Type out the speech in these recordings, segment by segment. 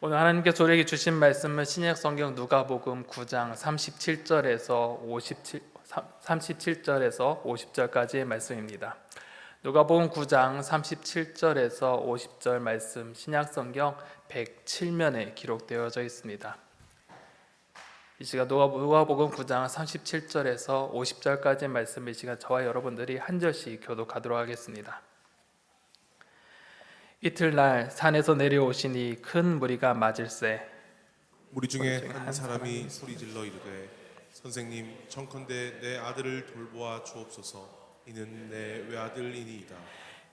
오늘 하나님께서 우리에게 주신 말씀은 신약 성경 누가복음 9장 37절에서 50절까지의 말씀입니다. 누가복음 9장 37절에서 50절 말씀 신약 성경 107면에 기록되어져 있습니다. 이 시간 누가복음 9장 37절에서 50절까지의 말씀, 이 시간 저와 여러분들이 한 절씩 교독하도록 하겠습니다. 이틀날 산에서 내려오시니 큰 무리가 맞을세. 무리 중에 한 사람이 소리질러 이르되 선생님, 청컨대 내 아들을 돌보아 주옵소서. 이는 내 외아들이니이다.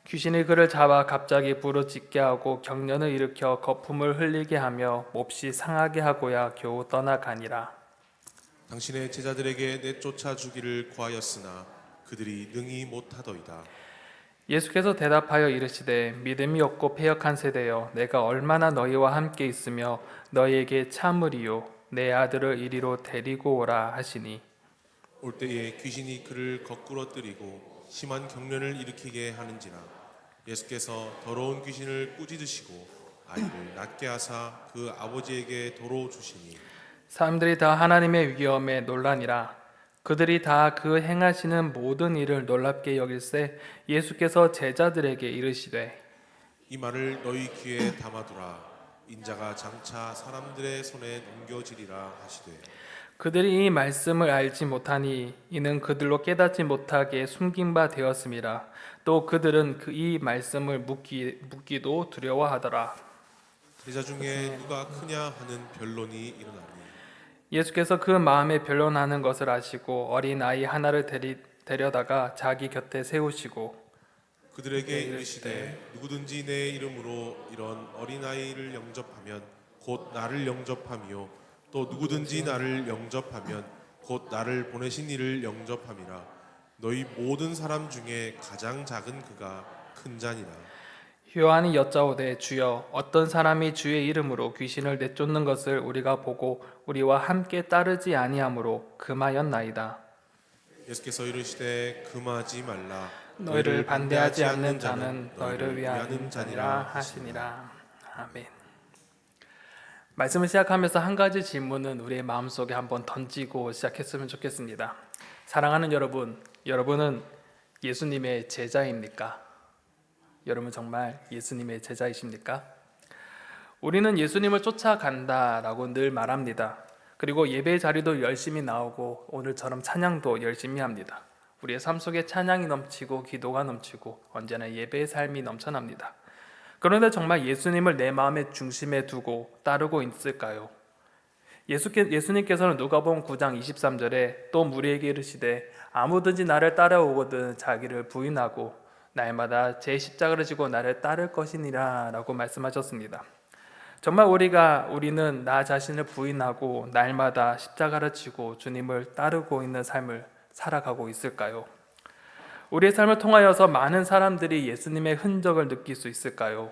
귀신이 그를 잡아 갑자기 부르짖게 하고 경련을 일으켜 거품을 흘리게 하며 몹시 상하게 하고야 겨우 떠나가니라. 당신의 제자들에게 내쫓아 주기를 구하였으나 그들이 능히 못하더이다. 예수께서 대답하여 이르시되 믿음이 없고 패역한 세대여, 내가 얼마나 너희와 함께 있으며 너희에게 참으리요. 내 아들을 이리로 데리고 오라 하시니 올 때에 귀신이 그를 거꾸러뜨리고 심한 경련을 일으키게 하는지라. 예수께서 더러운 귀신을 꾸짖으시고 아이를 낫게 하사 그 아버지에게 도로 주시니 사람들이 다 하나님의 위엄에 놀라니라. 그들이 다 그 행하시는 모든 일을 놀랍게 여길세 예수께서 제자들에게 이르시되 이 말을 너희 귀에 담아두라. 인자가 장차 사람들의 손에 넘겨지리라 하시되 그들이 이 말씀을 알지 못하니 이는 그들로 깨닫지 못하게 숨긴 바 되었음이라. 또 그들은 이 말씀을 묻기도 두려워하더라. 제자 중에 누가 크냐 하는 변론이 일어나니 예수께서 그 마음에 변론하는 것을 아시고 어린 아이 하나를 데려다가 자기 곁에 세우시고 그들에게 이르시되 누구든지 내 이름으로 이런 어린아이를 영접하면 곧 나를 영접함이요 또 누구든지 나를 영접하면 곧 나를 보내신 이를 영접함이라. 너희 모든 사람 중에 가장 작은 그가 큰 자니라. 요한이 여짜오되 주여, 어떤 사람이 주의 이름으로 귀신을 내쫓는 것을 우리가 보고 우리와 함께 따르지 아니하므로 금하였나이다. 예수께서 이르시되 금하지 말라. 너희를 반대하지 않는 자는 너희를 위하는 자니라 하시니라. 아멘. 말씀을 시작하면서 한 가지 질문은 우리의 마음속에 한번 던지고 시작했으면 좋겠습니다. 사랑하는 여러분, 여러분은 예수님의 제자입니까? 여러분 정말 예수님의 제자이십니까? 우리는 예수님을 쫓아간다라고 늘 말합니다. 그리고 예배 자리도 열심히 나오고 오늘처럼 찬양도 열심히 합니다. 우리의 삶 속에 찬양이 넘치고 기도가 넘치고 언제나 예배의 삶이 넘쳐납니다. 그런데 정말 예수님을 내 마음의 중심에 두고 따르고 있을까요? 예수님께서는 누가복음 9장 23절에 또 무리에게 이르시되 아무든지 나를 따라오거든 자기를 부인하고 날마다 제 십자가를 지고 나를 따를 것이니라 라고 말씀하셨습니다. 정말 우리는 나 자신을 부인하고 날마다 십자가를 지고 주님을 따르고 있는 삶을 살아가고 있을까요? 우리의 삶을 통하여서 많은 사람들이 예수님의 흔적을 느낄 수 있을까요?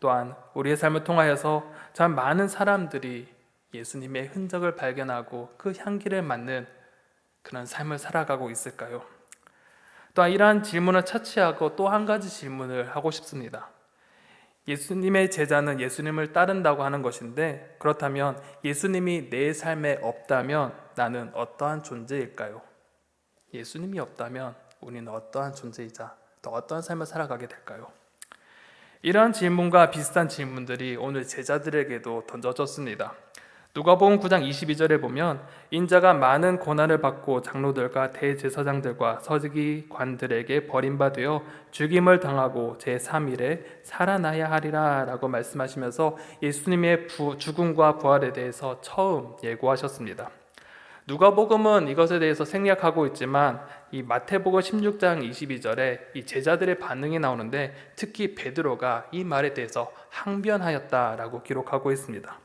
또한 우리의 삶을 통하여서 참 많은 사람들이 예수님의 흔적을 발견하고 그 향기를 맡는 그런 삶을 살아가고 있을까요? 또한 이러한 질문을 차치하고 또 한 가지 질문을 하고 싶습니다. 예수님의 제자는 예수님을 따른다고 하는 것인데, 그렇다면 예수님이 내 삶에 없다면 나는 어떠한 존재일까요? 예수님이 없다면 우리는 어떠한 존재이자 또 어떠한 삶을 살아가게 될까요? 이러한 질문과 비슷한 질문들이 오늘 제자들에게도 던져졌습니다. 누가복음 9장 22절에 보면 인자가 많은 고난을 받고 장로들과 대제사장들과 서기관들에게 버림받아 죽임을 당하고 제3일에 살아나야 하리라 라고 말씀하시면서 예수님의 죽음과 부활에 대해서 처음 예고하셨습니다. 누가복음은 이것에 대해서 생략하고 있지만 이 마태복음 16장 22절에 이 제자들의 반응이 나오는데 특히 베드로가 이 말에 대해서 항변하였다라고 기록하고 있습니다.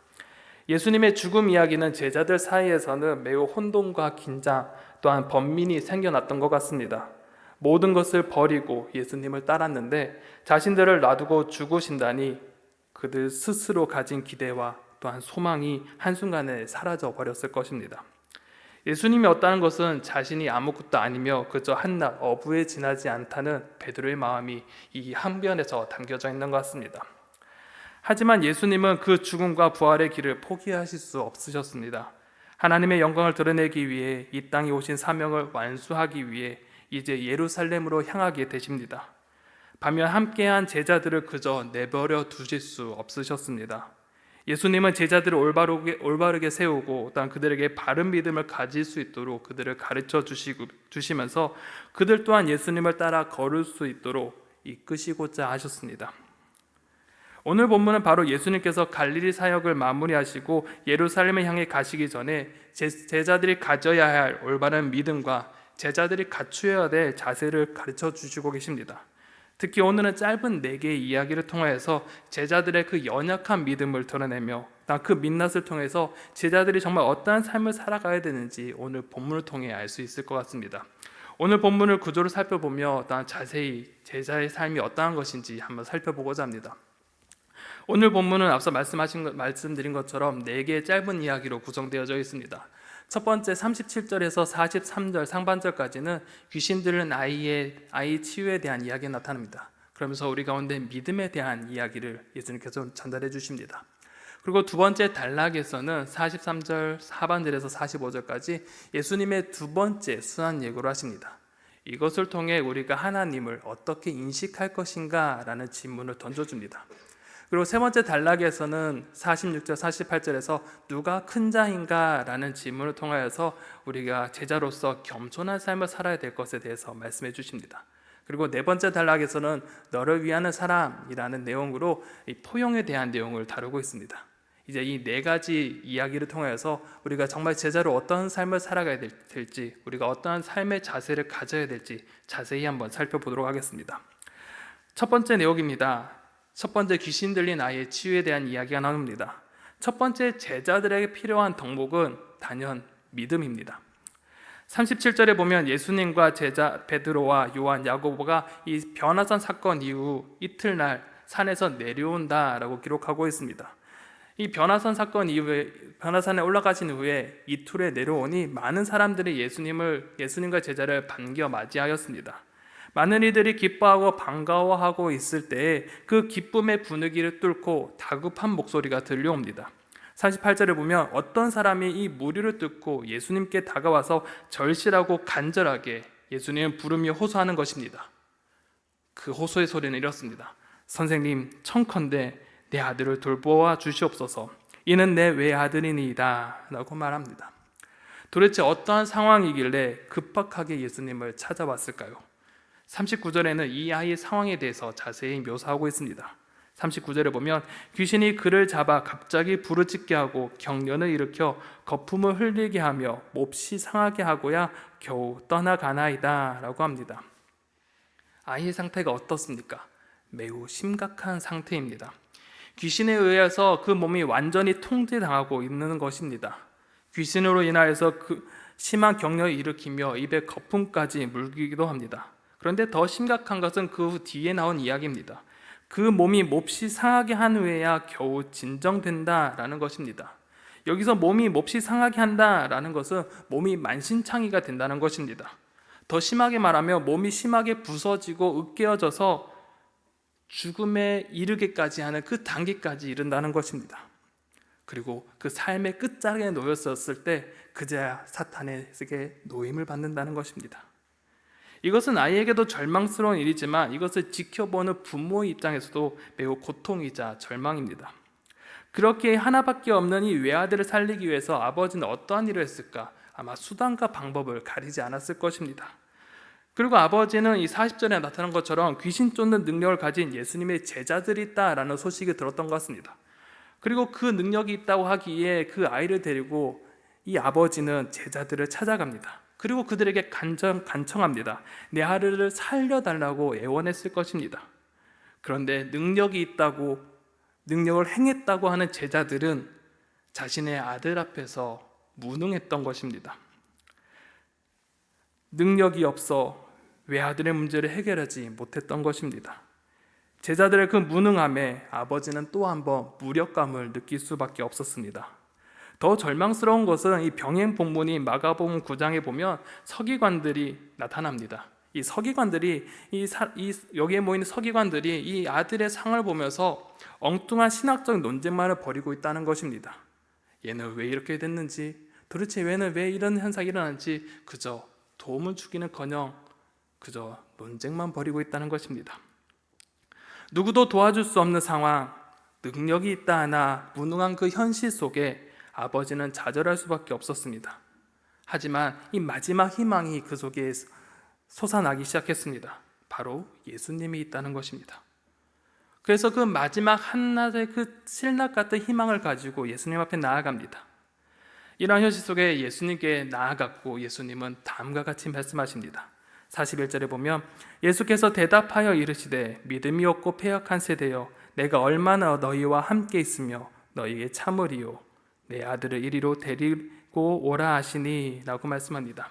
예수님의 죽음 이야기는 제자들 사이에서는 매우 혼돈과 긴장 또한 번민이 생겨났던 것 같습니다. 모든 것을 버리고 예수님을 따랐는데 자신들을 놔두고 죽으신다니 그들 스스로 가진 기대와 또한 소망이 한순간에 사라져 버렸을 것입니다. 예수님이 없다는 것은 자신이 아무것도 아니며 그저 한낱 어부에 지나지 않다는 베드로의 마음이 이 항변에서 담겨져 있는 것 같습니다. 하지만 예수님은 그 죽음과 부활의 길을 포기하실 수 없으셨습니다. 하나님의 영광을 드러내기 위해 이 땅에 오신 사명을 완수하기 위해 이제 예루살렘으로 향하게 되십니다. 반면 함께한 제자들을 그저 내버려 두실 수 없으셨습니다. 예수님은 제자들을 올바르게 세우고 또한 그들에게 바른 믿음을 가질 수 있도록 그들을 가르쳐 주시면서 그들 또한 예수님을 따라 걸을 수 있도록 이끄시고자 하셨습니다. 오늘 본문은 바로 예수님께서 갈릴리 사역을 마무리하시고 예루살렘을 향해 가시기 전에 제자들이 가져야 할 올바른 믿음과 제자들이 갖추어야 될 자세를 가르쳐 주시고 계십니다. 특히 오늘은 짧은 4개의 이야기를 통하여서 제자들의 그 연약한 믿음을 드러내며 그 민낯을 통해서 제자들이 정말 어떠한 삶을 살아가야 되는지 오늘 본문을 통해 알 수 있을 것 같습니다. 오늘 본문을 구조를 살펴보며 자세히 제자의 삶이 어떠한 것인지 한번 살펴보고자 합니다. 오늘 본문은 앞서 말씀드린 것처럼 4개의 짧은 이야기로 구성되어져 있습니다. 첫 번째 37절에서 43절 상반절까지는 귀신 들린 아이 치유에 대한 이야기가 나타납니다. 그러면서 우리 가운데 믿음에 대한 이야기를 예수님께서 전달해 주십니다. 그리고 두 번째 단락에서는 43절 하반절에서 45절까지 예수님의 두 번째 순환 예고를 하십니다. 이것을 통해 우리가 하나님을 어떻게 인식할 것인가 라는 질문을 던져줍니다. 그리고 세 번째 단락에서는 46절, 48절에서 누가 큰 자인가 라는 질문을 통하여서 우리가 제자로서 겸손한 삶을 살아야 될 것에 대해서 말씀해 주십니다. 그리고 네 번째 단락에서는 너를 위하는 사람이라는 내용으로 이 포용에 대한 내용을 다루고 있습니다. 이제 이 4가지 이야기를 통해서 우리가 정말 제자로 어떤 삶을 살아가야 될지, 우리가 어떠한 삶의 자세를 가져야 될지 자세히 한번 살펴보도록 하겠습니다. 첫 번째 내용입니다. 첫 번째 귀신 들린 아이의 치유에 대한 이야기가 나옵니다. 첫 번째 제자들에게 필요한 덕목은 단연 믿음입니다. 37절에 보면 예수님과 제자 베드로와 요한, 야고보가 이 변화산 사건 이후 이틀날 산에서 내려온다라고 기록하고 있습니다. 이 변화산 사건 이후에 변화산에 올라가신 후에 이틀에 내려오니 많은 사람들이 예수님과 제자를 반겨 맞이하였습니다. 많은 이들이 기뻐하고 반가워하고 있을 때에 그 기쁨의 분위기를 뚫고 다급한 목소리가 들려옵니다. 48절에 보면 어떤 사람이 이 무리를 뚫고 예수님께 다가와서 절실하고 간절하게 예수님을 부르며 호소하는 것입니다. 그 호소의 소리는 이렇습니다. 선생님, 청컨대 내 아들을 돌보아 주시옵소서. 이는 내 외아들이니이다 라고 말합니다. 도대체 어떠한 상황이길래 급박하게 예수님을 찾아왔을까요? 39절에는 이 아이의 상황에 대해서 자세히 묘사하고 있습니다. 39절에 보면 귀신이 그를 잡아 갑자기 부르짖게 하고 경련을 일으켜 거품을 흘리게 하며 몹시 상하게 하고야 겨우 떠나가나이다 라고 합니다. 아이의 상태가 어떻습니까? 매우 심각한 상태입니다. 귀신에 의해서 그 몸이 완전히 통제당하고 있는 것입니다. 귀신으로 인하여서 그 심한 경련을 일으키며 입에 거품까지 물기도 합니다. 그런데 더 심각한 것은 그 뒤에 나온 이야기입니다. 그 몸이 몹시 상하게 한 후에야 겨우 진정된다라는 것입니다. 여기서 몸이 몹시 상하게 한다라는 것은 몸이 만신창이가 된다는 것입니다. 더 심하게 말하면 몸이 심하게 부서지고 으깨어져서 죽음에 이르기까지 하는 그 단계까지 이른다는 것입니다. 그리고 그 삶의 끝자락에 놓였었을 때 그제야 사탄에게 노임을 받는다는 것입니다. 이것은 아이에게도 절망스러운 일이지만 이것을 지켜보는 부모의 입장에서도 매우 고통이자 절망입니다. 그렇게 하나밖에 없는 이 외아들을 살리기 위해서 아버지는 어떠한 일을 했을까? 아마 수단과 방법을 가리지 않았을 것입니다. 그리고 아버지는 이 40절에 나타난 것처럼 귀신 쫓는 능력을 가진 예수님의 제자들이 있다라는 소식을 들었던 것 같습니다. 그리고 그 능력이 있다고 하기에 그 아이를 데리고 이 아버지는 제자들을 찾아갑니다. 그리고 그들에게 간청합니다. 내 아들을 살려달라고 애원했을 것입니다. 그런데 능력을 행했다고 하는 제자들은 자신의 아들 앞에서 무능했던 것입니다. 능력이 없어 외아들의 문제를 해결하지 못했던 것입니다. 제자들의 그 무능함에 아버지는 또 한 번 무력감을 느낄 수밖에 없었습니다. 더 절망스러운 것은 이 병행 본문인 마가복음 9장에 보면 서기관들이 나타납니다. 이 서기관들이 여기에 모인 서기관들이 이 아들의 상을 보면서 엉뚱한 신학적 논쟁만을 벌이고 있다는 것입니다. 얘는 왜 이렇게 됐는지, 도대체 얘는 왜 이런 현상이 일어났는지 그저 도움을 주기는커녕 그저 논쟁만 벌이고 있다는 것입니다. 누구도 도와줄 수 없는 상황, 능력이 있다 하나 무능한 그 현실 속에 아버지는 좌절할 수밖에 없었습니다. 하지만 이 마지막 희망이 그 속에 솟아나기 시작했습니다. 바로 예수님이 있다는 것입니다. 그래서 그 마지막 한낮의 그 실낮 같은 희망을 가지고 예수님 앞에 나아갑니다. 이러한 현실 속에 예수님께 나아갔고 예수님은 다음과 같이 말씀하십니다. 41절에 보면 예수께서 대답하여 이르시되 믿음이 없고 패역한 세대여 내가 얼마나 너희와 함께 있으며 너희에게 참으리요 내 아들을 이리로 데리고 오라 하시니 라고 말씀합니다.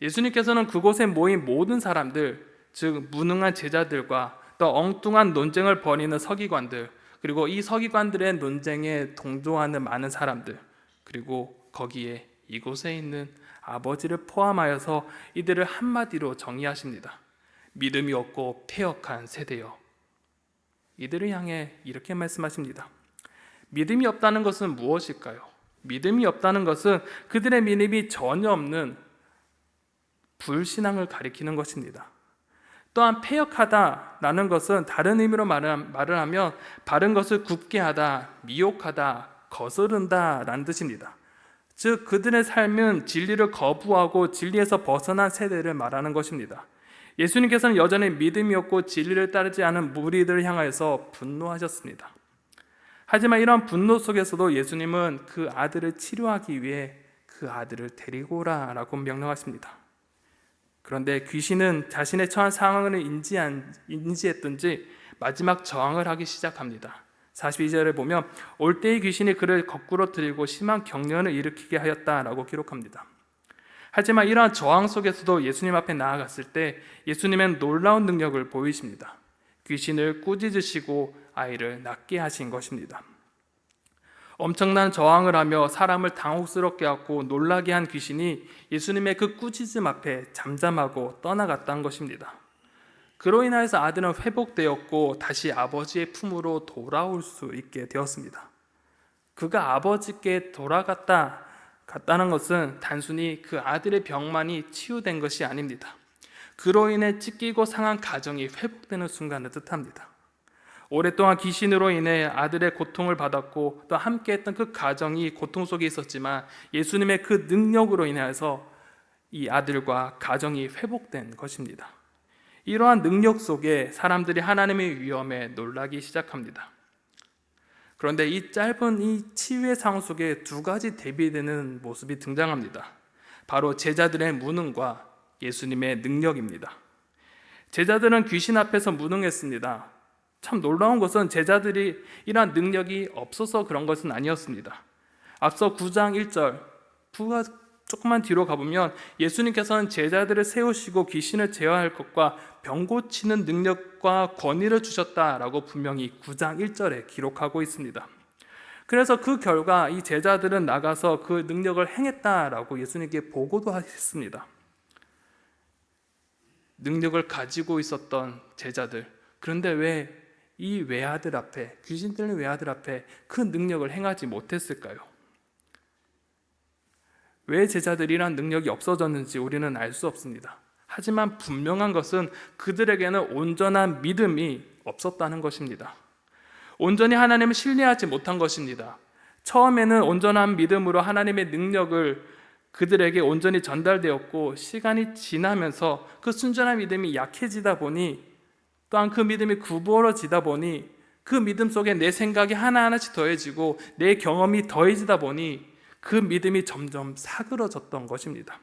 예수님께서는 그곳에 모인 모든 사람들, 즉 무능한 제자들과 또 엉뚱한 논쟁을 벌이는 서기관들, 그리고 이 서기관들의 논쟁에 동조하는 많은 사람들, 그리고 거기에 이곳에 있는 아버지를 포함하여서 이들을 한마디로 정의하십니다. 믿음이 없고 패역한 세대여. 이들을 향해 이렇게 말씀하십니다. 믿음이 없다는 것은 무엇일까요? 믿음이 없다는 것은 그들의 믿음이 전혀 없는 불신앙을 가리키는 것입니다. 또한 패역하다라는 것은 다른 의미로 말을 하면 바른 것을 굽게 하다, 미혹하다, 거스른다라는 뜻입니다. 즉 그들의 삶은 진리를 거부하고 진리에서 벗어난 세대를 말하는 것입니다. 예수님께서는 여전히 믿음이 없고 진리를 따르지 않은 무리들을 향하여서 분노하셨습니다. 하지만 이런 분노 속에서도 예수님은 그 아들을 치료하기 위해 그 아들을 데리고 오라라고 명령하십니다. 그런데 귀신은 자신의 처한 상황을 인지했든지 마지막 저항을 하기 시작합니다. 42절에 보면 올 때의 귀신이 그를 거꾸로 들이고 심한 경련을 일으키게 하였다라고 기록합니다. 하지만 이러한 저항 속에서도 예수님 앞에 나아갔을 때 예수님은 놀라운 능력을 보이십니다. 귀신을 꾸짖으시고 아이를 낫게 하신 것입니다. 엄청난 저항을 하며 사람을 당혹스럽게 하고 놀라게 한 귀신이 예수님의 그 꾸짖음 앞에 잠잠하고 떠나갔다는 것입니다. 그로 인하여서 아들은 회복되었고 다시 아버지의 품으로 돌아올 수 있게 되었습니다. 그가 아버지께 갔다는 것은 단순히 그 아들의 병만이 치유된 것이 아닙니다. 그로 인해 찢기고 상한 가정이 회복되는 순간을 뜻합니다. 오랫동안 귀신으로 인해 아들의 고통을 받았고 또 함께했던 그 가정이 고통 속에 있었지만 예수님의 그 능력으로 인해서 이 아들과 가정이 회복된 것입니다. 이러한 능력 속에 사람들이 하나님의 위엄에 놀라기 시작합니다. 그런데 이 짧은 이 치유의 상황 속에 두 가지 대비되는 모습이 등장합니다. 바로 제자들의 무능과 예수님의 능력입니다. 제자들은 귀신 앞에서 무능했습니다. 참 놀라운 것은 제자들이 이러한 능력이 없어서 그런 것은 아니었습니다. 앞서 9장 1절 조금만 뒤로 가보면 예수님께서는 제자들을 세우시고 귀신을 제어할 것과 병 고치는 능력과 권위를 주셨다라고 분명히 9장 1절에 기록하고 있습니다. 그래서 그 결과 이 제자들은 나가서 그 능력을 행했다라고 예수님께 보고도 했습니다. 능력을 가지고 있었던 제자들, 그런데 왜 이 외아들 앞에, 귀신 들린 외아들 앞에 그 능력을 행하지 못했을까요? 왜 제자들이 이런 능력이 없어졌는지 우리는 알 수 없습니다. 하지만 분명한 것은 그들에게는 온전한 믿음이 없었다는 것입니다. 온전히 하나님을 신뢰하지 못한 것입니다. 처음에는 온전한 믿음으로 하나님의 능력을 그들에게 온전히 전달되었고 시간이 지나면서 그 순전한 믿음이 약해지다 보니 또한 그 믿음이 구부러지다 보니 그 믿음 속에 내 생각이 하나하나씩 더해지고 내 경험이 더해지다 보니 그 믿음이 점점 사그러졌던 것입니다.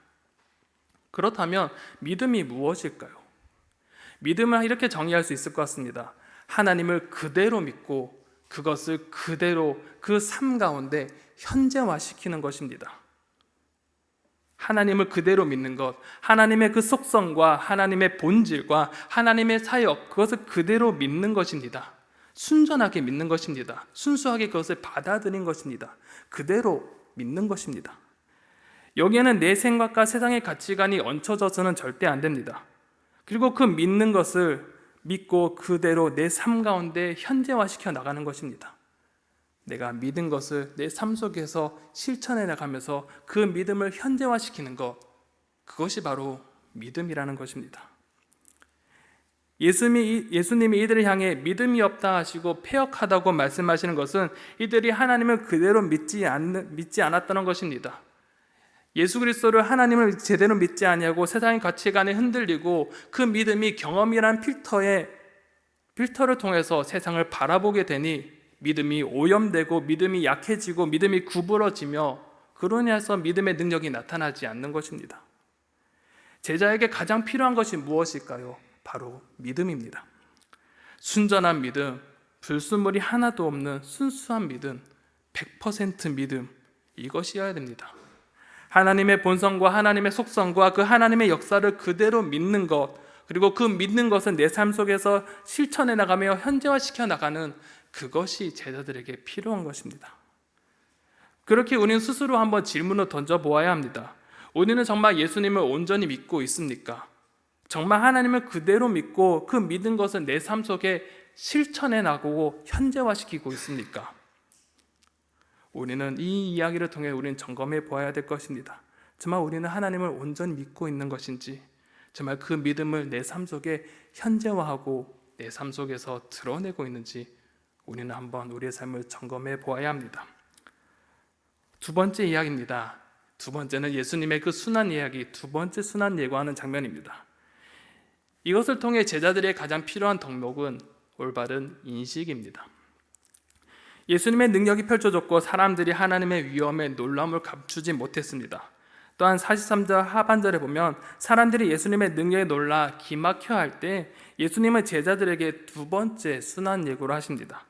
그렇다면 믿음이 무엇일까요? 믿음을 이렇게 정의할 수 있을 것 같습니다. 하나님을 그대로 믿고 그것을 그대로 그 삶 가운데 현재화시키는 것입니다. 하나님을 그대로 믿는 것, 하나님의 그 속성과 하나님의 본질과 하나님의 사역, 그것을 그대로 믿는 것입니다. 순전하게 믿는 것입니다. 순수하게 그것을 받아들인 것입니다. 그대로 믿는 것입니다. 여기에는 내 생각과 세상의 가치관이 얹혀져서는 절대 안 됩니다. 그리고 그 믿는 것을 믿고 그대로 내 삶 가운데 현재화시켜 나가는 것입니다. 내가 믿은 것을 내 삶 속에서 실천해 나가면서 그 믿음을 현재화시키는 것, 그것이 바로 믿음이라는 것입니다. 예수님이 이들을 향해 믿음이 없다 하시고 패역하다고 말씀하시는 것은 이들이 하나님을 그대로 믿지 않았다는 것입니다. 예수 그리스도를 하나님을 제대로 믿지 아니하고 세상의 가치관에 흔들리고 그 믿음이 경험이란 필터를 통해서 세상을 바라보게 되니 믿음이 오염되고 믿음이 약해지고 믿음이 구부러지며 그로 인해서 믿음의 능력이 나타나지 않는 것입니다. 제자에게 가장 필요한 것이 무엇일까요? 바로 믿음입니다. 순전한 믿음, 불순물이 하나도 없는 순수한 믿음, 100% 믿음, 이것이어야 됩니다. 하나님의 본성과 하나님의 속성과 그 하나님의 역사를 그대로 믿는 것, 그리고 그 믿는 것은 내 삶 속에서 실천해 나가며 현재화시켜 나가는 그것이 제자들에게 필요한 것입니다. 그렇게 우리는 스스로 한번 질문을 던져보아야 합니다. 우리는 정말 예수님을 온전히 믿고 있습니까? 정말 하나님을 그대로 믿고 그 믿은 것을 내 삶 속에 실천해 나가고 현재화시키고 있습니까? 우리는 이 이야기를 통해 우리는 점검해 보아야 될 것입니다. 정말 우리는 하나님을 온전히 믿고 있는 것인지, 정말 그 믿음을 내 삶 속에 현재화하고 내 삶 속에서 드러내고 있는지 우리는 한번 우리의 삶을 점검해 보아야 합니다. 두 번째 이야기입니다. 두 번째는 예수님의 그 순환 이야기, 두 번째 순환 예고하는 장면입니다. 이것을 통해 제자들의 가장 필요한 덕목은 올바른 인식입니다. 예수님의 능력이 펼쳐졌고 사람들이 하나님의 위엄에 놀라움을 감추지 못했습니다. 또한 43절 하반절에 보면 사람들이 예수님의 능력에 놀라 기막혀 할 때 예수님은 제자들에게 두 번째 순환 예고를 하십니다.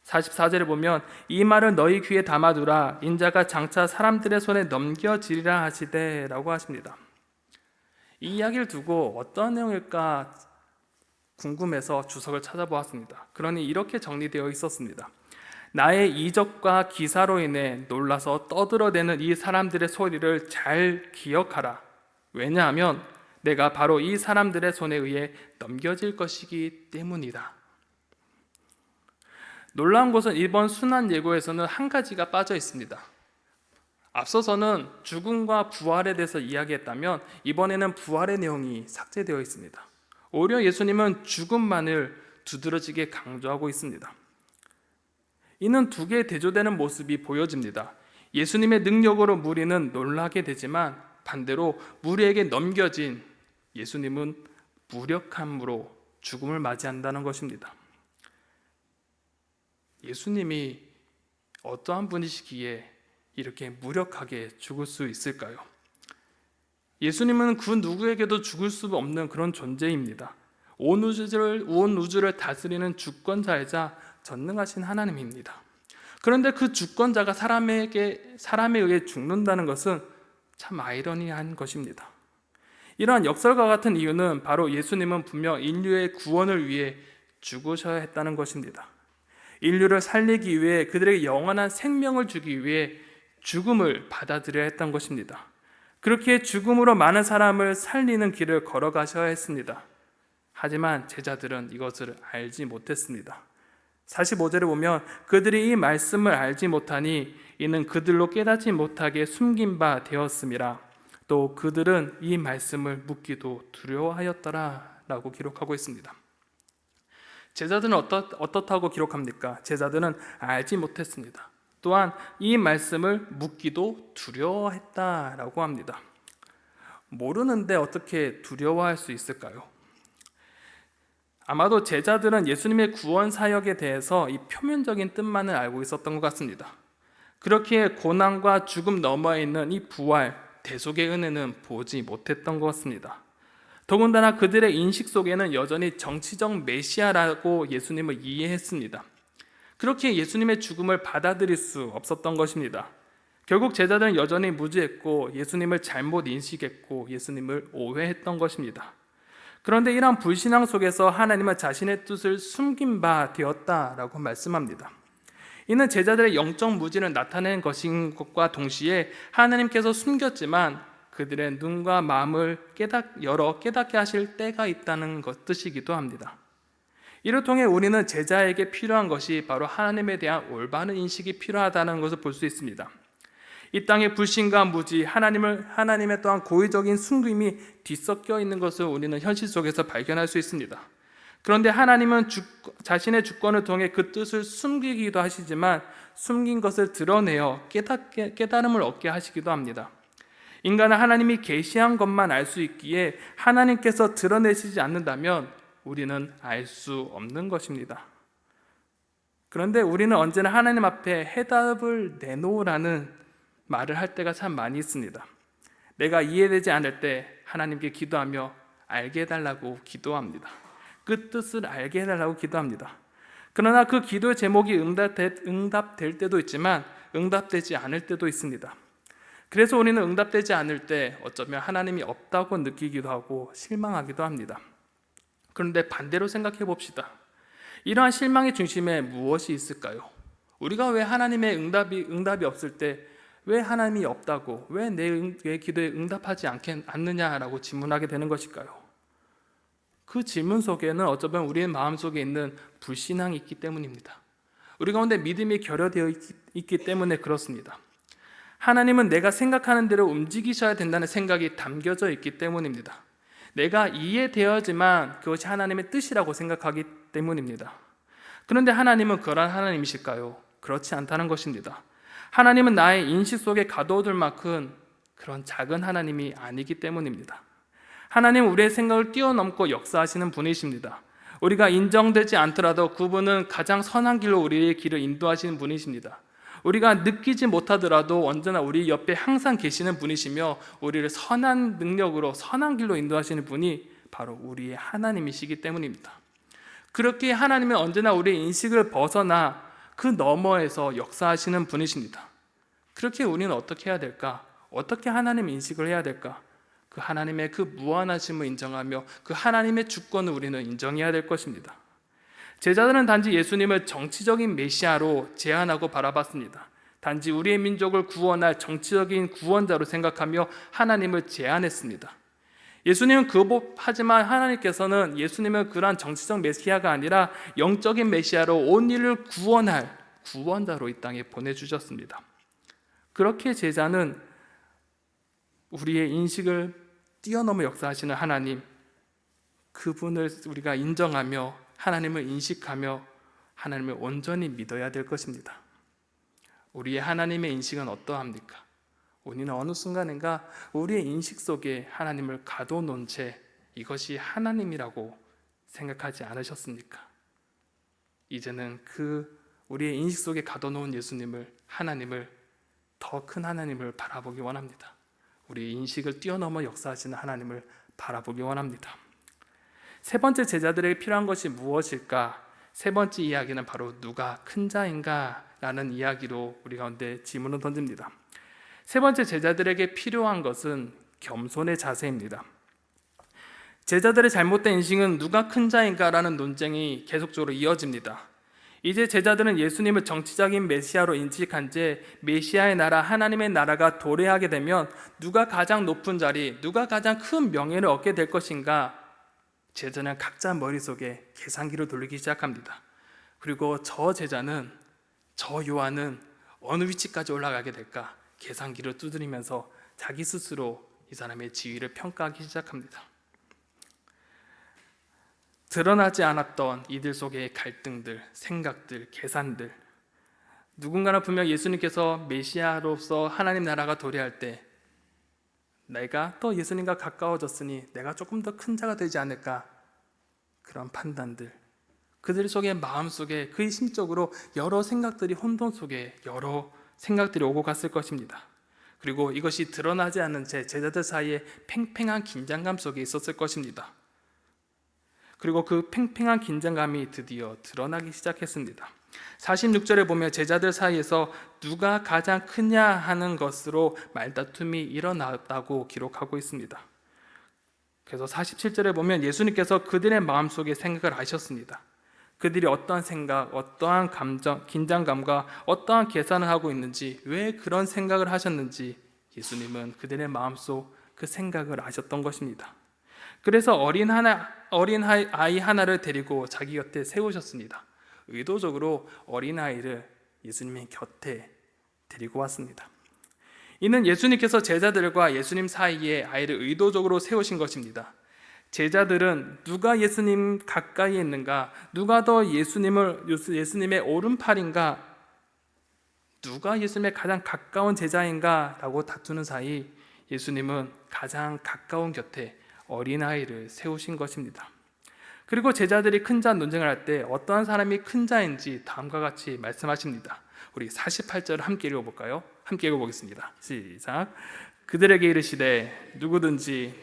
44절에 보면 이 말을 너희 귀에 담아두라, 인자가 장차 사람들의 손에 넘겨지리라 하시되 라고 하십니다. 이 이야기를 두고 어떤 내용일까 궁금해서 주석을 찾아보았습니다. 그러니 이렇게 정리되어 있었습니다. 나의 이적과 기사로 인해 놀라서 떠들어대는 이 사람들의 소리를 잘 기억하라. 왜냐하면 내가 바로 이 사람들의 손에 의해 넘겨질 것이기 때문이다. 놀라운 것은 이번 순환 예고에서는 한 가지가 빠져 있습니다. 앞서서는 죽음과 부활에 대해서 이야기했다면 이번에는 부활의 내용이 삭제되어 있습니다. 오히려 예수님은 죽음만을 두드러지게 강조하고 있습니다. 이는 두 개의 대조되는 모습이 보여집니다. 예수님의 능력으로 무리는 놀라게 되지만 반대로 무리에게 넘겨진 예수님은 무력함으로 죽음을 맞이한다는 것입니다. 예수님이 어떠한 분이시기에 이렇게 무력하게 죽을 수 있을까요? 예수님은 그 누구에게도 죽을 수 없는 그런 존재입니다. 온 우주를 다스리는 주권자이자 전능하신 하나님입니다. 그런데 그 주권자가 사람에 의해 죽는다는 것은 참 아이러니한 것입니다. 이러한 역설과 같은 이유는 바로 예수님은 분명 인류의 구원을 위해 죽으셔야 했다는 것입니다. 인류를 살리기 위해 그들에게 영원한 생명을 주기 위해 죽음을 받아들여야 했던 것입니다. 그렇게 죽음으로 많은 사람을 살리는 길을 걸어가셔야 했습니다. 하지만 제자들은 이것을 알지 못했습니다. 45절에 보면 그들이 이 말씀을 알지 못하니 이는 그들로 깨닫지 못하게 숨긴 바 되었음이라. 또 그들은 이 말씀을 묻기도 두려워하였더라 라고 기록하고 있습니다. 제자들은 어떻다고 기록합니까? 제자들은 알지 못했습니다. 또한 이 말씀을 묻기도 두려워했다라고 합니다. 모르는데 어떻게 두려워할 수 있을까요? 아마도 제자들은 예수님의 구원 사역에 대해서 이 표면적인 뜻만을 알고 있었던 것 같습니다. 그렇게 고난과 죽음 너머에 있는 이 부활, 대속의 은혜는 보지 못했던 것 같습니다. 더군다나 그들의 인식 속에는 여전히 정치적 메시아라고 예수님을 이해했습니다. 그렇게 예수님의 죽음을 받아들일 수 없었던 것입니다. 결국 제자들은 여전히 무지했고 예수님을 잘못 인식했고 예수님을 오해했던 것입니다. 그런데 이러한 불신앙 속에서 하나님은 자신의 뜻을 숨긴 바 되었다라고 말씀합니다. 이는 제자들의 영적 무지를 나타낸 것인 것과 동시에 하나님께서 숨겼지만 그들의 눈과 마음을 열어 깨닫게 하실 때가 있다는 뜻이기도 합니다. 이를 통해 우리는 제자에게 필요한 것이 바로 하나님에 대한 올바른 인식이 필요하다는 것을 볼 수 있습니다. 이 땅의 불신과 무지, 하나님의 또한 고의적인 숨김이 뒤섞여 있는 것을 우리는 현실 속에서 발견할 수 있습니다. 그런데 하나님은 자신의 주권을 통해 그 뜻을 숨기기도 하시지만 숨긴 것을 드러내어 깨달음을 얻게 하시기도 합니다. 인간은 하나님이 계시한 것만 알 수 있기에 하나님께서 드러내시지 않는다면 우리는 알 수 없는 것입니다. 그런데 우리는 언제나 하나님 앞에 해답을 내놓으라는 말을 할 때가 참 많이 있습니다. 내가 이해되지 않을 때 하나님께 기도하며 알게 해달라고 기도합니다. 그 뜻을 알게 해달라고 기도합니다. 그러나 그 기도의 제목이 응답될 때도 있지만 응답되지 않을 때도 있습니다. 그래서 우리는 응답되지 않을 때 어쩌면 하나님이 없다고 느끼기도 하고 실망하기도 합니다. 그런데 반대로 생각해 봅시다. 이러한 실망의 중심에 무엇이 있을까요? 우리가 왜 하나님의 응답이 없을 때 왜 하나님이 없다고, 왜 내 기도에 응답하지 않느냐라고 질문하게 되는 것일까요? 그 질문 속에는 어쩌면 우리의 마음속에 있는 불신앙이 있기 때문입니다. 우리 가운데 믿음이 결여되어 있기 때문에 그렇습니다. 하나님은 내가 생각하는 대로 움직이셔야 된다는 생각이 담겨져 있기 때문입니다. 내가 이해되어야지만 그것이 하나님의 뜻이라고 생각하기 때문입니다. 그런데 하나님은 그러한 하나님이실까요? 그렇지 않다는 것입니다. 하나님은 나의 인식 속에 가둬둘 만큼 그런 작은 하나님이 아니기 때문입니다. 하나님은 우리의 생각을 뛰어넘고 역사하시는 분이십니다. 우리가 인정되지 않더라도 그분은 가장 선한 길로 우리의 길을 인도하시는 분이십니다. 우리가 느끼지 못하더라도 언제나 우리 옆에 항상 계시는 분이시며 우리를 선한 능력으로 선한 길로 인도하시는 분이 바로 우리의 하나님이시기 때문입니다. 그렇게 하나님은 언제나 우리의 인식을 벗어나 그 너머에서 역사하시는 분이십니다. 그렇게 우리는 어떻게 해야 될까? 어떻게 하나님 인식을 해야 될까? 그 하나님의 그 무한하심을 인정하며 그 하나님의 주권을 우리는 인정해야 될 것입니다. 제자들은 단지 예수님을 정치적인 메시아로 제안하고 바라봤습니다. 단지 우리의 민족을 구원할 정치적인 구원자로 생각하며 하나님을 제안했습니다. 예수님은 하지만 하나님께서는 예수님을 그러한 정치적 메시아가 아니라 영적인 메시아로 온 인류를 구원할 구원자로 이 땅에 보내주셨습니다. 그렇게 제자는 우리의 인식을 뛰어넘어 역사하시는 하나님, 그분을 우리가 인정하며 하나님을 인식하며 하나님을 온전히 믿어야 될 것입니다. 우리의 하나님의 인식은 어떠합니까? 우리는 어느 순간인가 우리의 인식 속에 하나님을 가둬놓은 채 이것이 하나님이라고 생각하지 않으셨습니까? 이제는 그 우리의 인식 속에 가둬놓은 예수님을, 하나님을, 더 큰 하나님을 바라보기 원합니다. 우리의 인식을 뛰어넘어 역사하시는 하나님을 바라보기 원합니다. 세 번째 제자들에게 필요한 것이 무엇일까? 세 번째 이야기는 바로 누가 큰 자인가? 라는 이야기로 우리 가운데 질문을 던집니다. 세 번째 제자들에게 필요한 것은 겸손의 자세입니다. 제자들의 잘못된 인식은 누가 큰 자인가? 라는 논쟁이 계속적으로 이어집니다. 이제 제자들은 예수님을 정치적인 메시아로 인식한 채 메시아의 나라, 하나님의 나라가 도래하게 되면 누가 가장 높은 자리, 누가 가장 큰 명예를 얻게 될 것인가? 제자는 각자 머릿속에 계산기를 돌리기 시작합니다. 그리고 저 제자는, 저 요한은 어느 위치까지 올라가게 될까? 계산기를 두드리면서 자기 스스로 이 사람의 지위를 평가하기 시작합니다. 드러나지 않았던 이들 속의 갈등들, 생각들, 계산들, 누군가는 분명 예수님께서 메시아로서 하나님 나라가 도래할 때 내가 또 예수님과 가까워졌으니 내가 조금 더 큰 자가 되지 않을까, 그런 판단들, 그들 속의 마음 속에 그의 심적으로 여러 생각들이 혼돈 속에 여러 생각들이 오고 갔을 것입니다. 그리고 이것이 드러나지 않은 채 제자들 사이에 팽팽한 긴장감 속에 있었을 것입니다. 그리고 그 팽팽한 긴장감이 드디어 드러나기 시작했습니다. 46절에 보면 제자들 사이에서 누가 가장 크냐 하는 것으로 말다툼이 일어났다고 기록하고 있습니다. 그래서 47절에 보면 예수님께서 그들의 마음속의 생각을 아셨습니다. 그들이 어떠한 생각, 어떠한 감정, 긴장감과 어떠한 계산을 하고 있는지, 왜 그런 생각을 하셨는지 예수님은 그들의 마음속 그 생각을 하셨던 것입니다. 그래서 어린아이 하나를 데리고 자기 곁에 세우셨습니다. 의도적으로 어린아이를 예수님의 곁에 데리고 왔습니다. 이는 예수님께서 제자들과 예수님 사이에 아이를 의도적으로 세우신 것입니다. 제자들은 누가 예수님 가까이 있는가, 누가 더 예수님의 오른팔인가, 누가 예수님의 가장 가까운 제자인가 라고 다투는 사이 예수님은 가장 가까운 곁에 어린아이를 세우신 것입니다. 그리고 제자들이 큰 자 논쟁을 할 때 어떠한 사람이 큰 자인지 다음과 같이 말씀하십니다. 우리 48절을 함께 읽어볼까요? 함께 읽어보겠습니다. 시작. 그들에게 이르시되 누구든지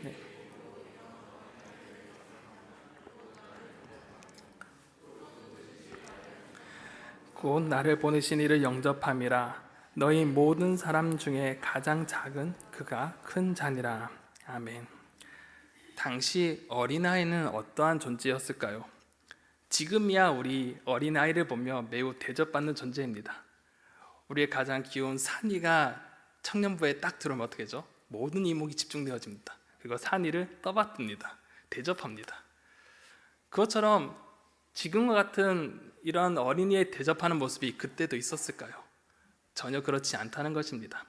곧 나를 보내신 이를 영접함이라. 너희 모든 사람 중에 가장 작은 그가 큰 자니라. 아멘. 당시 어린아이는 어떠한 존재였을까요? 지금이야 우리 어린아이를 보며 매우 대접받는 존재입니다. 우리의 가장 귀여운 산이가 청년부에 딱 들어오면 어떻게 하죠? 모든 이목이 집중되어집니다. 그리고 산이를 떠받듭니다. 대접합니다. 그것처럼 지금과 같은 이런 어린이에 대접하는 모습이 그때도 있었을까요? 전혀 그렇지 않다는 것입니다.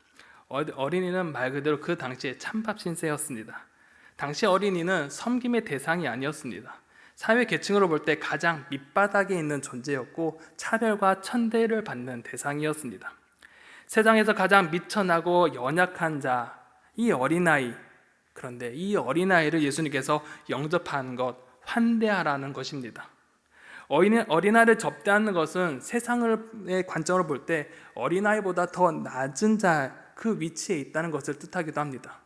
어린이는 말 그대로 그 당시에 찬밥 신세였습니다. 당시 어린이는 섬김의 대상이 아니었습니다. 사회 계층으로 볼 때 가장 밑바닥에 있는 존재였고 차별과 천대를 받는 대상이었습니다. 세상에서 가장 미천하고 연약한 자, 이 어린아이. 그런데 이 어린아이를 예수님께서 영접하는 것, 환대하라는 것입니다. 어린아이를 접대하는 것은 세상의 관점으로 볼 때 어린아이보다 더 낮은 자, 그 위치에 있다는 것을 뜻하기도 합니다.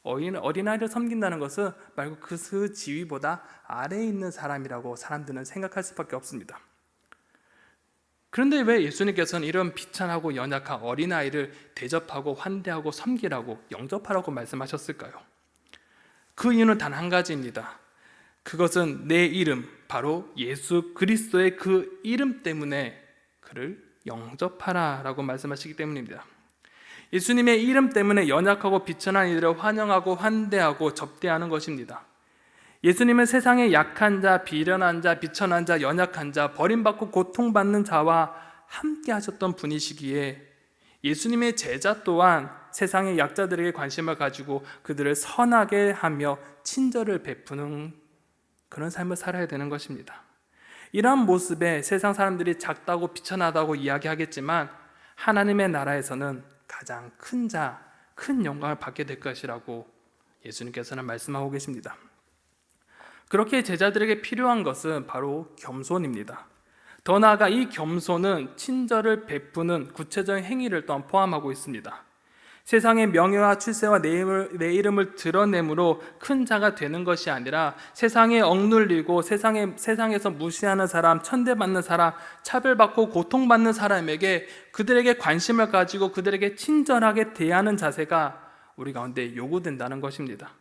어린아이를 섬긴다는 것은 말고 그 지위보다 아래에 있는 사람이라고 사람들은 생각할 수밖에 없습니다. 그런데 왜 예수님께서는 이런 비천하고 연약한 어린아이를 대접하고 환대하고 섬기라고 영접하라고 말씀하셨을까요? 그 이유는 단 한 가지입니다. 그것은 내 이름, 바로 예수 그리스도의 그 이름 때문에 그를 영접하라 라고 말씀하시기 때문입니다. 예수님의 이름 때문에 연약하고 비천한 이들을 환영하고 환대하고 접대하는 것입니다. 예수님은 세상의 약한 자, 비련한 자, 비천한 자, 연약한 자, 버림받고 고통받는 자와 함께 하셨던 분이시기에 예수님의 제자 또한 세상의 약자들에게 관심을 가지고 그들을 선하게 하며 친절을 베푸는 그런 삶을 살아야 되는 것입니다. 이러한 모습에 세상 사람들이 작다고 비천하다고 이야기하겠지만 하나님의 나라에서는 가장 큰 자, 큰 영광을 받게 될 것이라고 예수님께서는 말씀하고 계십니다. 그렇게 제자들에게 필요한 것은 바로 겸손입니다. 더 나아가 이 겸손은 친절을 베푸는 구체적인 행위를 또한 포함하고 있습니다. 세상의 명예와 출세와 내 이름을 드러내므로 큰 자가 되는 것이 아니라 세상에 억눌리고 세상에서 무시하는 사람, 천대받는 사람, 차별받고 고통받는 사람에게 그들에게 관심을 가지고 그들에게 친절하게 대하는 자세가 우리 가운데 요구된다는 것입니다.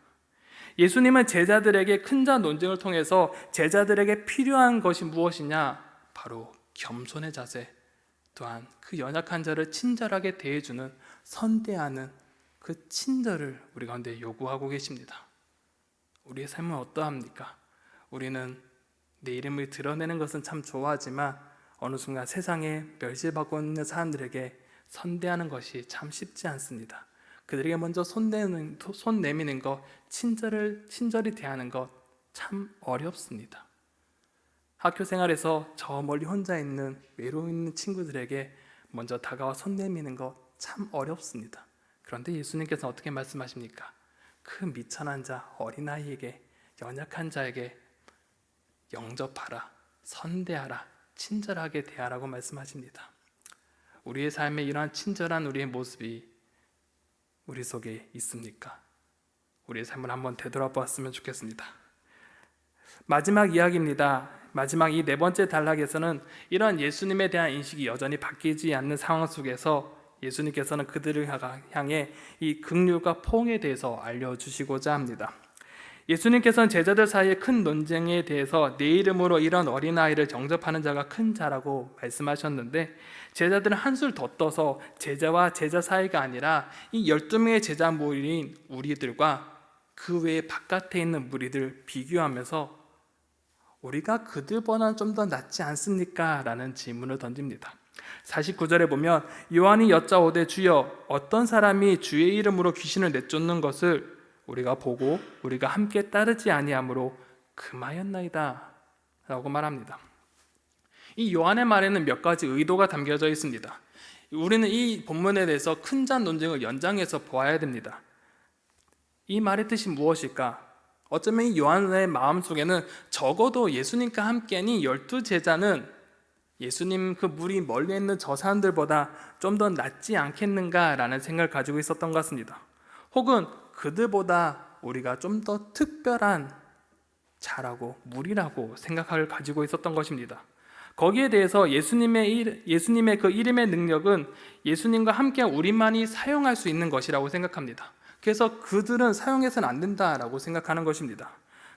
예수님은 제자들에게 큰 자 논쟁을 통해서 제자들에게 필요한 것이 무엇이냐? 바로 겸손의 자세, 또한 그 연약한 자를 친절하게 대해주는 선대하는 그 친절을 우리 가운데 요구하고 계십니다. 우리의 삶은 어떠합니까? 우리는 내 이름을 드러내는 것은 참 좋아하지만 어느 순간 세상에 멸시받고 있는 사람들에게 선대하는 것이 참 쉽지 않습니다. 그들에게 먼저 손 내미는 것, 친절히 대하는 것 참 어렵습니다. 학교 생활에서 저 멀리 혼자 있는 외로워 있는 친구들에게 먼저 다가와 손 내미는 것 참 어렵습니다. 그런데 예수님께서 어떻게 말씀하십니까? 그 미천한 자, 어린아이에게, 연약한 자에게 영접하라, 선대하라, 친절하게 대하라고 말씀하십니다. 우리의 삶에 이러한 친절한 우리의 모습이 우리 속에 있습니까? 우리의 삶을 한번 되돌아보았으면 좋겠습니다. 마지막 이야기입니다. 마지막 이 네 번째 단락에서는 이러한 예수님에 대한 인식이 여전히 바뀌지 않는 상황 속에서 예수님께서는 그들을 향해 이 긍휼과 포옹에 대해서 알려주시고자 합니다. 예수님께서는 제자들 사이의 큰 논쟁에 대해서 내 이름으로 이런 어린아이를 영접하는 자가 큰 자라고 말씀하셨는데 제자들은 한술 더 떠서 제자와 제자 사이가 아니라 이 12명의 제자 모임 우리들과 그 외에 바깥에 있는 무리들 비교하면서 우리가 그들보다는 좀 더 낫지 않습니까? 라는 질문을 던집니다. 49절에 보면 요한이 여짜오되 주여 어떤 사람이 주의 이름으로 귀신을 내쫓는 것을 우리가 보고 우리가 함께 따르지 아니하므로 금하였나이다 라고 말합니다. 이 요한의 말에는 몇 가지 의도가 담겨져 있습니다. 우리는 이 본문에 대해서 큰 잔 논쟁을 연장해서 보아야 됩니다. 이 말의 뜻이 무엇일까? 어쩌면 이 요한의 마음속에는 적어도 예수님과 함께하니 12제자는 예수님 그 무리 멀리 있는 저 사람들보다 좀 더 낫지 않겠는가라는 생각을 가지고 있었던 것 같습니다. 혹은 그들보다 우리가 좀 더 특별한 자라고 무리라고 생각을 가지고 있었던 것입니다. 거기에 대해서 예수님의 그 이름의 능력은 예수님과 함께 우리만이 사용할 수 있는 것이라고 생각합니다. 그래서 그들은 사용해서는 안 된다라고 생각하는 것입니다.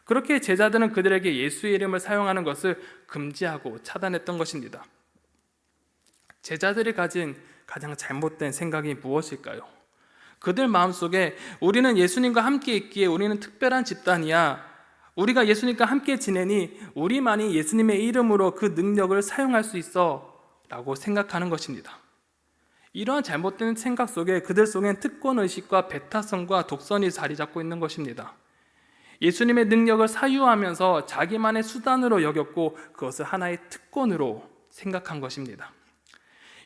그렇게 제자들은 그들에게 예수의 이름을 사용하는 것을 금지하고 차단했던 것입니다. 제자들이 가진 가장 잘못된 생각이 무엇일까요? 그들 마음속에 우리는 예수님과 함께 있기에 우리는 특별한 집단이야, 우리가 예수님과 함께 지내니 우리만이 예수님의 이름으로 그 능력을 사용할 수 있어 라고 생각하는 것입니다. 이러한 잘못된 생각 속에 그들 속엔 특권의식과 배타성과 독선이 자리 잡고 있는 것입니다. 예수님의 능력을 사유하면서 자기만의 수단으로 여겼고 그것을 하나의 특권으로 생각한 것입니다.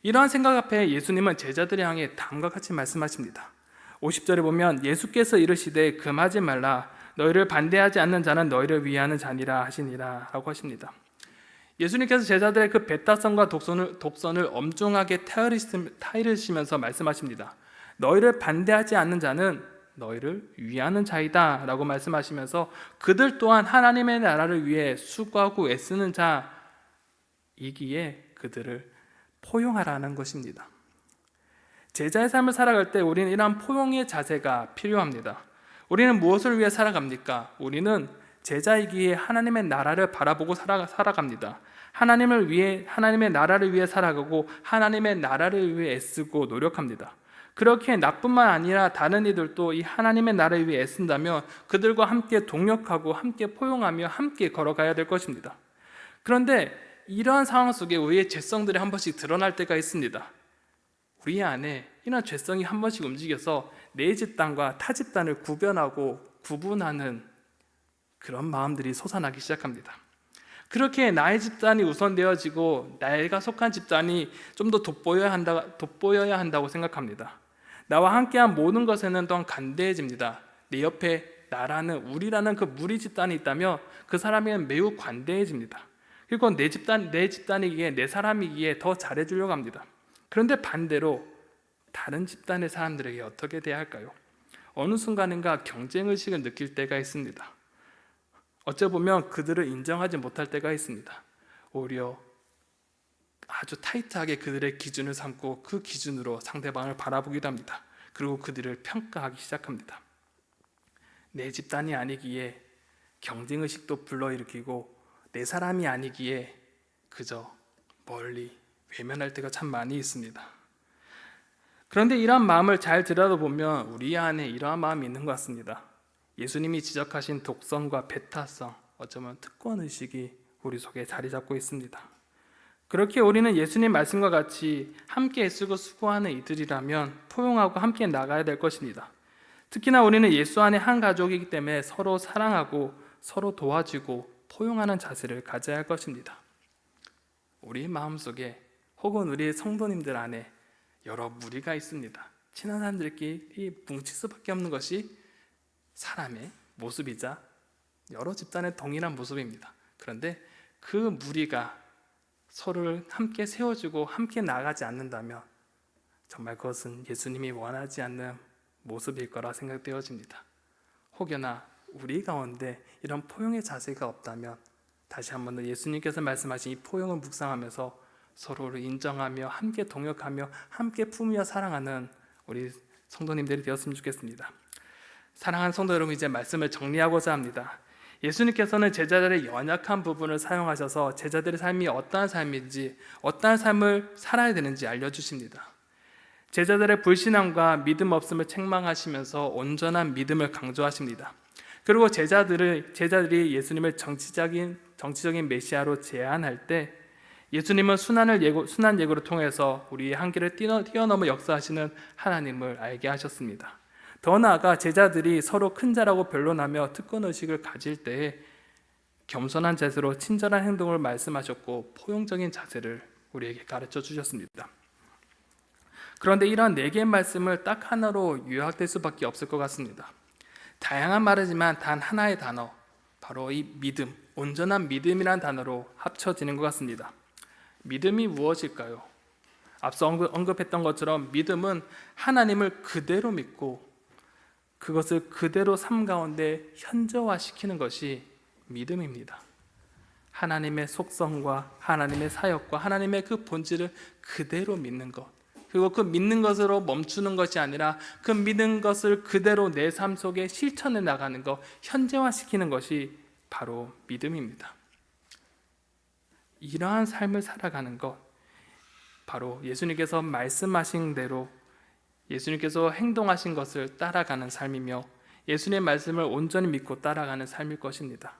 이러한 생각 앞에 예수님은 제자들을 향해 다음과 같이 말씀하십니다. 50절에 보면 예수께서 이르시되 금하지 말라, 너희를 반대하지 않는 자는 너희를 위하는 자니라 하시니라 라고 하십니다. 예수님께서 제자들의 그 배타성과 독선을 엄중하게 타이르시면서 말씀하십니다. 너희를 반대하지 않는 자는 너희를 위하는 자이다 라고 말씀하시면서 그들 또한 하나님의 나라를 위해 수고하고 애쓰는 자이기에 그들을 포용하라는 것입니다. 제자의 삶을 살아갈 때 우리는 이러한 포용의 자세가 필요합니다. 우리는 무엇을 위해 살아갑니까? 우리는 제자이기에 하나님의 나라를 바라보고 살아갑니다. 하나님의 나라를 위해 살아가고 하나님의 나라를 위해 애쓰고 노력합니다. 그렇게 나뿐만 아니라 다른 이들도 이 하나님의 나라를 위해 애쓴다면 그들과 함께 동력하고 함께 포용하며 함께 걸어가야 될 것입니다. 그런데 이러한 상황 속에 우리의 죄성들이 한 번씩 드러날 때가 있습니다. 우리 안에 이런 죄성이 한 번씩 움직여서 내 집단과 타 집단을 구분하는 그런 마음들이 솟아나기 시작합니다. 그렇게 나의 집단이 우선되어지고 내가 속한 집단이 좀 더 돋보여야 한다고 생각합니다. 나와 함께한 모든 것에는 또한 간대해집니다. 내 옆에 나라는 우리라는 그 무리 집단이 있다면 그 사람에게는 매우 관대해집니다. 그리고 내 집단이기에 내 사람이기에 더 잘해주려고 합니다. 그런데 반대로 다른 집단의 사람들에게 어떻게 대할까요? 어느 순간인가 경쟁의식을 느낄 때가 있습니다. 어쩌보면 그들을 인정하지 못할 때가 있습니다. 오히려 아주 타이트하게 그들의 기준을 삼고 그 기준으로 상대방을 바라보기도 합니다. 그리고 그들을 평가하기 시작합니다. 내 집단이 아니기에 경쟁의식도 불러일으키고 내 사람이 아니기에 그저 멀리 외면할 때가 참 많이 있습니다. 그런데 이러한 마음을 잘 들여다보면 우리 안에 이러한 마음이 있는 것 같습니다. 예수님이 지적하신 독선과 배타성, 어쩌면 특권의식이 우리 속에 자리 잡고 있습니다. 그렇게 우리는 예수님 말씀과 같이 함께 애쓰고 수고하는 이들이라면 포용하고 함께 나가야 될 것입니다. 특히나 우리는 예수 안에 한 가족이기 때문에 서로 사랑하고 서로 도와주고 포용하는 자세를 가져야 할 것입니다. 우리 마음속에 혹은 우리 성도님들 안에 여러 무리가 있습니다. 친한 사람들끼리 뭉칠 수밖에 없는 것이 사람의 모습이자 여러 집단의 동일한 모습입니다. 그런데 그 무리가 서로를 함께 세워주고 함께 나가지 않는다면 정말 그것은 예수님이 원하지 않는 모습일 거라 생각되어집니다. 혹여나 우리 가운데 이런 포용의 자세가 없다면 다시 한번 더 예수님께서 말씀하신 이 포용을 묵상하면서 서로를 인정하며 함께 동역하며 함께 품으며 사랑하는 우리 성도님들이 되었으면 좋겠습니다. 사랑하는 성도 여러분, 이제 말씀을 정리하고자 합니다. 예수님께서는 제자들의 연약한 부분을 사용하셔서 제자들의 삶이 어떠한 삶인지, 어떠한 삶을 살아야 되는지 알려주십니다. 제자들의 불신앙과 믿음 없음을 책망하시면서 온전한 믿음을 강조하십니다. 그리고 제자들이 예수님을 정치적인 메시아로 제안할 때 예수님은 순한 예고를 통해서 우리의 한계를 뛰어넘어 역사하시는 하나님을 알게 하셨습니다. 더 나아가 제자들이 서로 큰 자라고 변론하며 특권의식을 가질 때에 겸손한 자세로 친절한 행동을 말씀하셨고 포용적인 자세를 우리에게 가르쳐 주셨습니다. 그런데 이러한 4개의 말씀을 딱 하나로 요약될 수밖에 없을 것 같습니다. 다양한 말이지만 단 하나의 단어, 바로 이 믿음, 온전한 믿음이라는 단어로 합쳐지는 것 같습니다. 믿음이 무엇일까요? 앞서 언급했던 것처럼 믿음은 하나님을 그대로 믿고 그것을 그대로 삶 가운데 현저화시키는 것이 믿음입니다. 하나님의 속성과 하나님의 사역과 하나님의 그 본질을 그대로 믿는 것, 그리고 그 믿는 것으로 멈추는 것이 아니라 그 믿는 것을 그대로 내 삶 속에 실천해 나가는 것, 현재화시키는 것이 바로 믿음입니다. 이러한 삶을 살아가는 것, 바로 예수님께서 말씀하신 대로 예수님께서 행동하신 것을 따라가는 삶이며 예수님의 말씀을 온전히 믿고 따라가는 삶일 것입니다.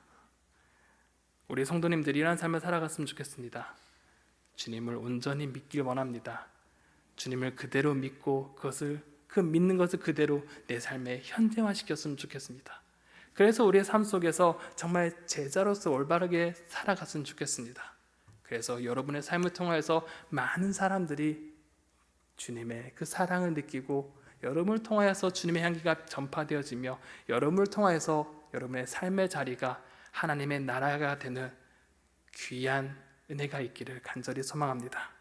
우리 성도님들이 이러한 삶을 살아갔으면 좋겠습니다. 주님을 온전히 믿길 원합니다. 주님을 그대로 믿고 그 믿는 것을 그대로 내 삶에 현재화시켰으면 좋겠습니다. 그래서 우리의 삶 속에서 정말 제자로서 올바르게 살아갔으면 좋겠습니다. 그래서 여러분의 삶을 통해서 많은 사람들이 주님의 그 사랑을 느끼고 여러분을 통하여서 주님의 향기가 전파되어지며 여러분을 통하여서 여러분의 삶의 자리가 하나님의 나라가 되는 귀한 은혜가 있기를 간절히 소망합니다.